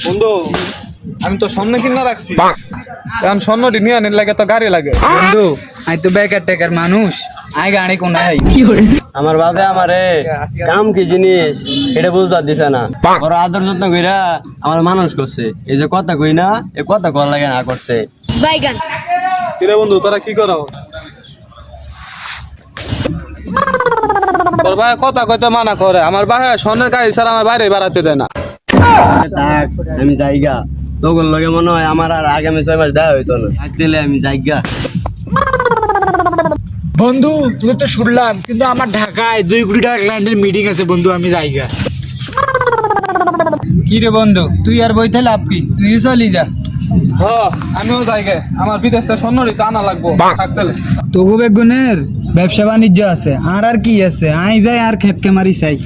বন্ধু আমি তো স্বর্ণ কিনা রাখছি, এখন স্বর্ণটি নিয়ে আনির লাগে তো গাড়ি লাগে। বন্ধু আমি তো বেকার টেকার মানুষ, আই গাড়ি কোনায় আমার বাপে আমারে কাম কি জিনিস এটা বুঝবার দিছে না, বড় আদর যত্ন কইরা আমার মানুষ করছে। এই যে কথা কই না, এই কথা কল লাগে না করছে। বাইগান কিরে বন্ধু তোরা কি করো? তোর ভাই কথা কইতে মানা করে, আমার ভাই স্বর্ণের গাড়ি ছাড়া আমার বাইরে বেড়াতে দেয় না। থাক আমি যাইগা, তখন লগে মনে হয় আমার আর আগামী 6 মাস দেওয়া হইতো না, দিলে আমি যাইগা। বন্ধু তুই তো শুনলাম, কিন্তু আমার ঢাকায় 2 কোটি টাকা ক্লায়েন্টের মিটিং আছে বন্ধু, আমি যাইগা। কি রে বন্ধু তুই আর বইতে লাভ কি, তুই চলি যা। হ্যাঁ আমিও যাই গে, আমার বিদেশ থেকে স্বর্ণটি তো আনা লাগবো থাকতে। তবু বেগুনের ব্যবসা বাণিজ্য আছে, আর কি আছে, আই যাই আর খেতকে মারি চাই।